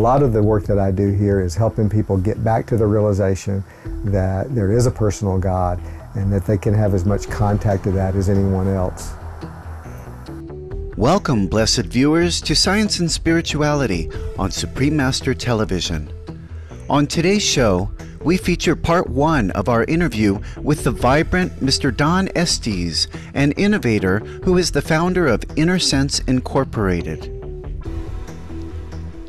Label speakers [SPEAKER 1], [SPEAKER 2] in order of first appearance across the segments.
[SPEAKER 1] lot of the work that I do here is helping people get back to the realization that there is a personal God and that they can have as much contact to that as anyone else.
[SPEAKER 2] Welcome, blessed viewers, to Science and Spirituality on Supreme Master Television. On today's show, we feature part 1 of our interview with the vibrant Mr. Don Estes, an innovator who is the founder of Inner Sense Incorporated.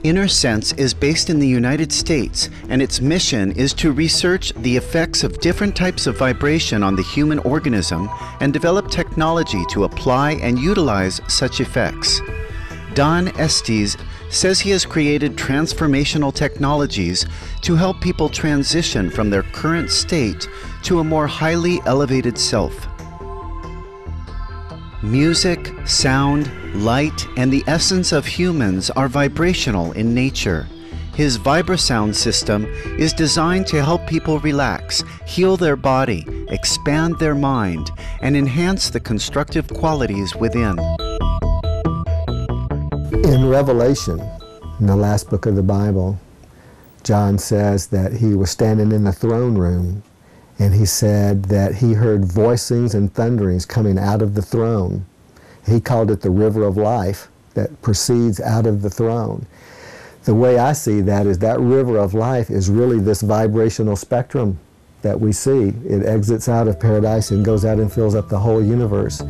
[SPEAKER 2] Inner Sense is based in the United States, and its mission is to research the effects of different types of vibration on the human organism and develop technology to apply and utilize such effects. Don Estes says he has created transformational technologies to help people transition from their current state to a more highly elevated self. Music, sound, light, and the essence of humans are vibrational in nature. His vibrasound system is designed to help people relax, heal their body, expand their mind, and enhance the constructive qualities within.
[SPEAKER 1] In Revelation, in the last book of the Bible, John says that he was standing in the throne room, and he said that he heard voicings and thunderings coming out of the throne. He called it the river of life that proceeds out of the throne. The way I see that is that river of life is really this vibrational spectrum that we see. It exits out of paradise and goes out and fills up the whole universe.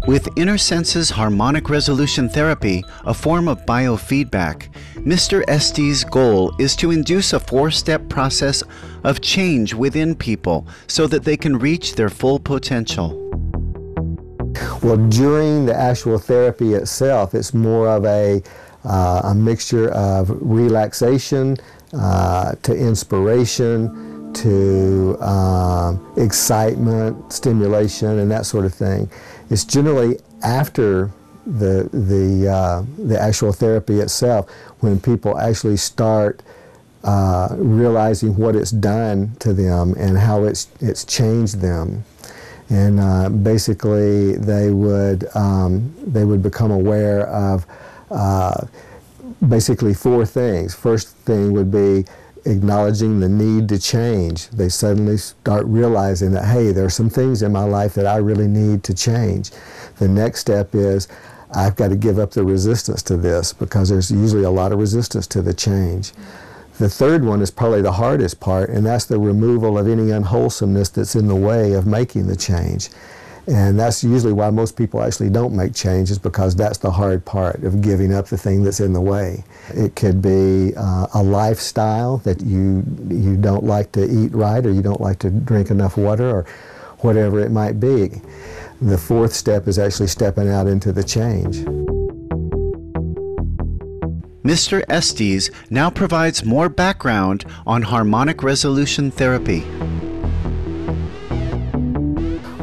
[SPEAKER 2] With Inner Sense's harmonic resolution therapy, a form of biofeedback, Mr. Estes' goal is to induce a 4-step process of change within people so that they can reach their full potential.
[SPEAKER 1] Well, during the actual therapy itself, it's more of a mixture of relaxation to inspiration to excitement, stimulation, and that sort of thing. It's generally after the actual therapy itself when people actually start realizing what it's done to them and how it's changed them. And basically they would become aware of basically 4 things. First thing would be acknowledging the need to change. They suddenly start realizing that, hey, there are some things in my life that I really need to change. The next step is I've got to give up the resistance to this, because there's usually a lot of resistance to the change. The third one is probably the hardest part, and that's the removal of any unwholesomeness that's in the way of making the change. And that's usually why most people actually don't make change, is because that's the hard part of giving up the thing that's in the way. It could be a lifestyle that you don't like to eat right, or you don't like to drink enough water, or whatever it might be. The 4th step is actually stepping out into the change.
[SPEAKER 2] Mr. Estes now provides more background on harmonic resolution therapy.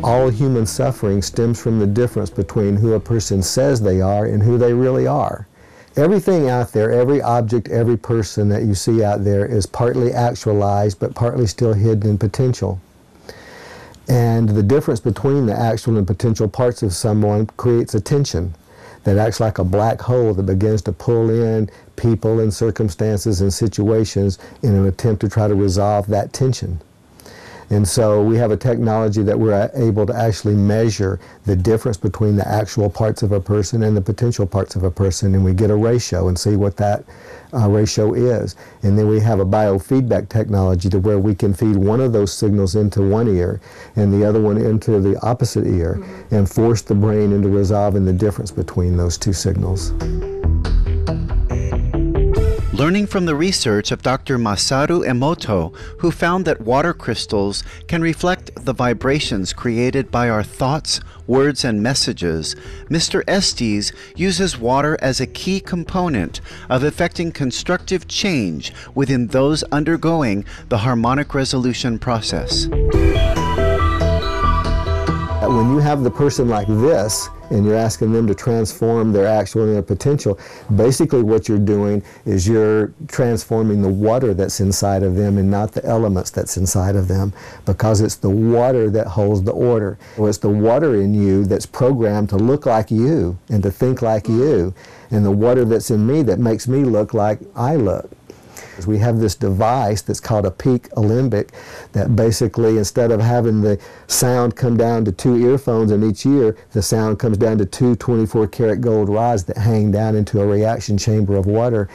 [SPEAKER 1] All human suffering stems from the difference between who a person says they are and who they really are. Everything out there, every object, every person that you see out there is partly actualized but partly still hidden in potential. And the difference between the actual and potential parts of someone creates a tension that acts like a black hole that begins to pull in people and circumstances and situations in an attempt to try to resolve that tension. And so we have a technology that we're able to actually measure the difference between the actual parts of a person and the potential parts of a person, and we get a ratio and see what that ratio is. And then we have a biofeedback technology to where we can feed one of those signals into one ear and the other one into the opposite ear, and force the brain into resolving the difference between those 2 signals.
[SPEAKER 2] Learning from the research of Dr. Masaru Emoto, who found that water crystals can reflect the vibrations created by our thoughts, words, and messages, Mr. Estes uses water as a key component of effecting constructive change within those undergoing the harmonic resolution process.
[SPEAKER 1] When you have the person like this, and you're asking them to transform their actual and their potential, basically what you're doing is you're transforming the water that's inside of them and not the elements that's inside of them, because it's the water that holds the order. Well, it's the water in you that's programmed to look like you and to think like you, and the water that's in me that makes me look like I look. We have this device that's called a peak alembic that basically, instead of having the sound come down to 2 earphones in each ear, the sound comes down to 2 24-karat gold rods that hang down into a reaction chamber of water.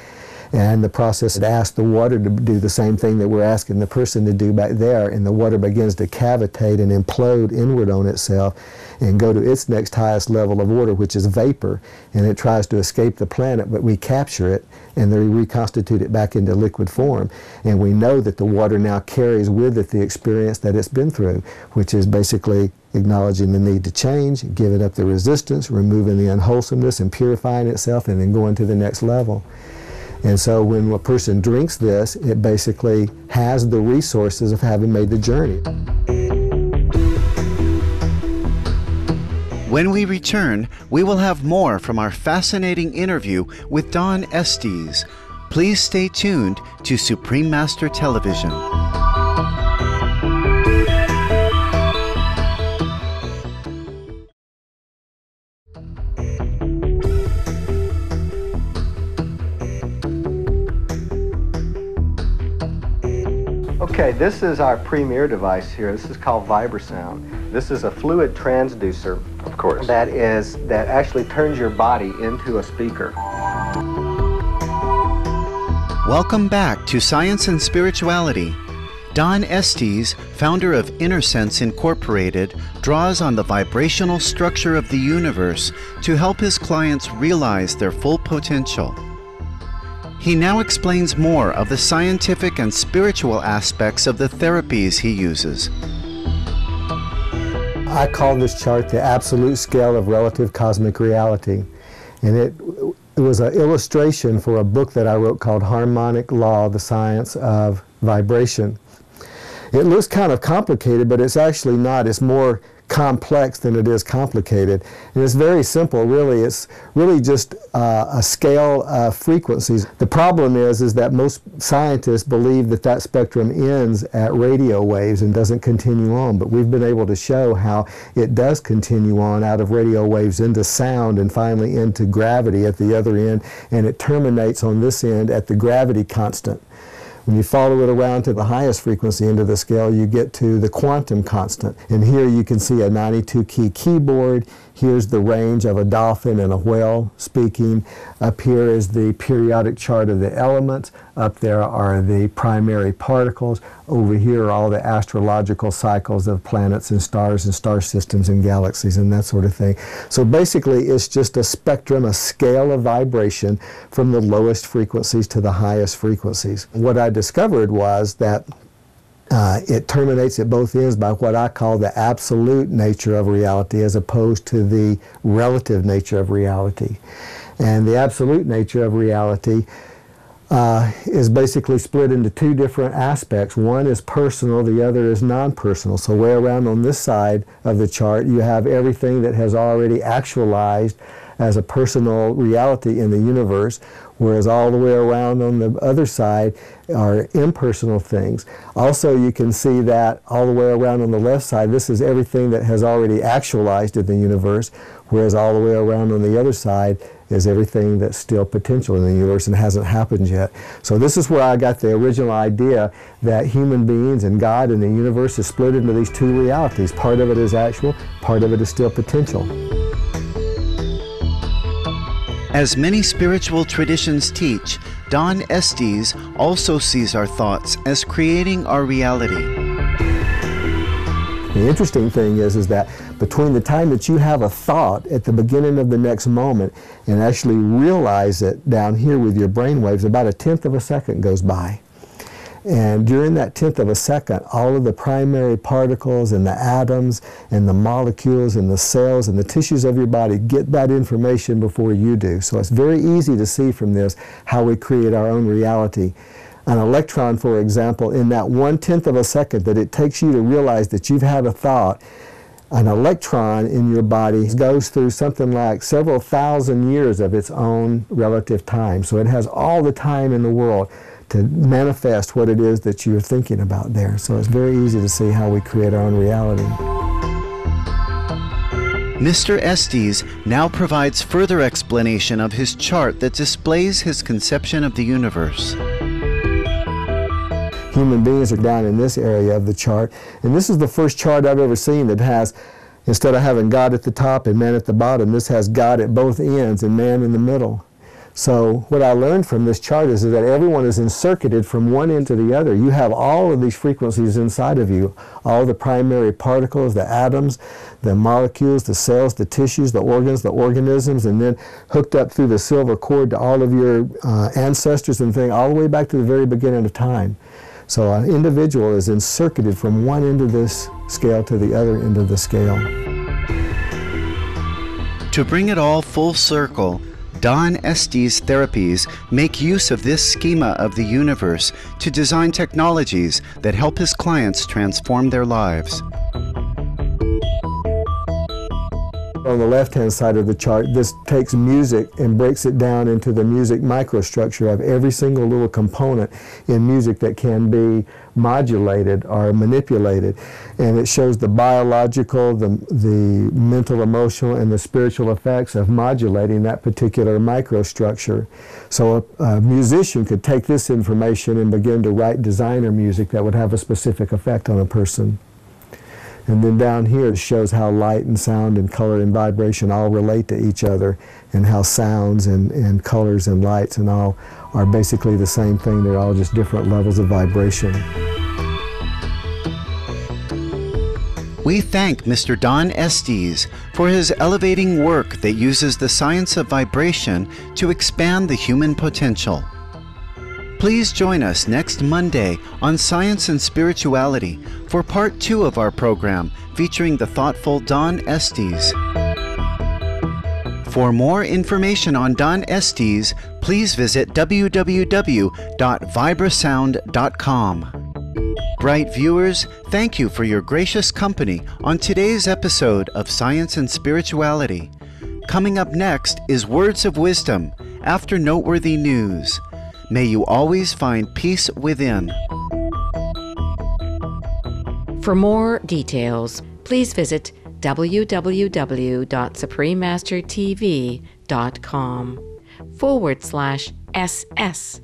[SPEAKER 1] And the process asks the water to do the same thing that we're asking the person to do back there, and the water begins to cavitate and implode inward on itself and go to its next highest level of order, which is vapor, and it tries to escape the planet, but we capture it and then reconstitute it back into liquid form. And we know that the water now carries with it the experience that it's been through, which is basically acknowledging the need to change, giving up the resistance, removing the unwholesomeness and purifying itself, and then going to the next level. And so when a person drinks this, it basically has the resources of having made the journey.
[SPEAKER 2] When we return, we will have more from our fascinating interview with Don Estes. Please stay tuned to Supreme Master Television.
[SPEAKER 1] Okay, this is our premier device here. This is called Vibrasound. This is a fluid transducer, of course, that actually turns your body into a speaker.
[SPEAKER 2] Welcome back to Science and Spirituality. Don Estes, founder of InnerSense Incorporated, draws on the vibrational structure of the universe to help his clients realize their full potential. He now explains more of the scientific and spiritual aspects of the therapies he uses.
[SPEAKER 1] I call this chart the absolute scale of relative cosmic reality. And it was an illustration for a book that I wrote called Harmonic Law, the Science of Vibration. It looks kind of complicated, but it's actually not. It's more complex than it is complicated. And it's very simple, really. It's really just a scale of frequencies. The problem is that most scientists believe that that spectrum ends at radio waves and doesn't continue on. But we've been able to show how it does continue on out of radio waves into sound and finally into gravity at the other end. And it terminates on this end at the gravity constant. When you follow it around to the highest frequency end of the scale, you get to the quantum constant. And here you can see a 92-key keyboard. Here's the range of a dolphin and a whale speaking. Up here is the periodic chart of the elements. Up there are the primary particles. Over here are all the astrological cycles of planets and star systems and galaxies and that sort of thing. So basically it's just a spectrum, a scale of vibration from the lowest frequencies to the highest frequencies. What I discovered was that it terminates at both ends by what I call the absolute nature of reality as opposed to the relative nature of reality. And the absolute nature of reality is basically split into two different aspects. One is personal, the other is non-personal. So way around on this side of the chart, you have everything that has already actualized as a personal reality in the universe, whereas all the way around on the other side are impersonal things. Also, you can see that all the way around on the left side, this is everything that has already actualized in the universe, whereas all the way around on the other side is everything that's still potential in the universe and hasn't happened yet. So this is where I got the original idea that human beings and God and the universe is split into these two realities. Part of it is actual, part of it is still potential.
[SPEAKER 2] As many spiritual traditions teach, Don Estes also sees our thoughts as creating our reality.
[SPEAKER 1] The interesting thing is that between the time that you have a thought at the beginning of the next moment and actually realize it down here with your brain waves, about 1/10 of a second goes by. And during that 1/10 of a second, all of the primary particles and the atoms and the molecules and the cells and the tissues of your body get that information before you do. So it's very easy to see from this how we create our own reality. An electron, for example, in that 1/10 of a second that it takes you to realize that you've had a thought, An electron in your body goes through something like several thousand years of its own relative time. So it has all the time in the world to manifest what it is that you're thinking about there. So it's very easy to see how we create our own reality.
[SPEAKER 2] Mr. Estes now provides further explanation of his chart that displays his conception of the universe.
[SPEAKER 1] Human beings are down in this area of the chart, and this is the first chart I've ever seen that has, instead of having God at the top and man at the bottom, this has God at both ends and man in the middle. So what I learned from this chart is that everyone is encircuited from one end to the other. You have all of these frequencies inside of you, all the primary particles, the atoms, the molecules, the cells, the tissues, the organs, the organisms, and then hooked up through the silver cord to all of your ancestors and things, all the way back to the very beginning of time. So an individual is encircuited from one end of this scale to the other end of the scale.
[SPEAKER 2] To bring it all full circle, Don Estes therapies make use of this schema of the universe to design technologies that help his clients transform their lives.
[SPEAKER 1] On the left-hand side of the chart, this takes music and breaks it down into the music microstructure of every single little component in music that can be modulated or manipulated. And it shows the biological, the mental, emotional, and the spiritual effects of modulating that particular microstructure. So a musician could take this information and begin to write designer music that would have a specific effect on a person. And then down here it shows how light and sound and color and vibration all relate to each other, and how sounds and colors and lights and all are basically the same thing. They're all just different levels of vibration.
[SPEAKER 2] We thank Mr. Don Estes for his elevating work that uses the science of vibration to expand the human potential. Please join us next Monday on Science and Spirituality for part 2 of our program featuring the thoughtful Don Estes. For more information on Don Estes, please visit www.vibrasound.com. Bright viewers, thank you for your gracious company on today's episode of Science and Spirituality. Coming up next is Words of Wisdom after noteworthy news. May you always find peace within.
[SPEAKER 3] For more details, please visit www.suprememastertv.com/SS.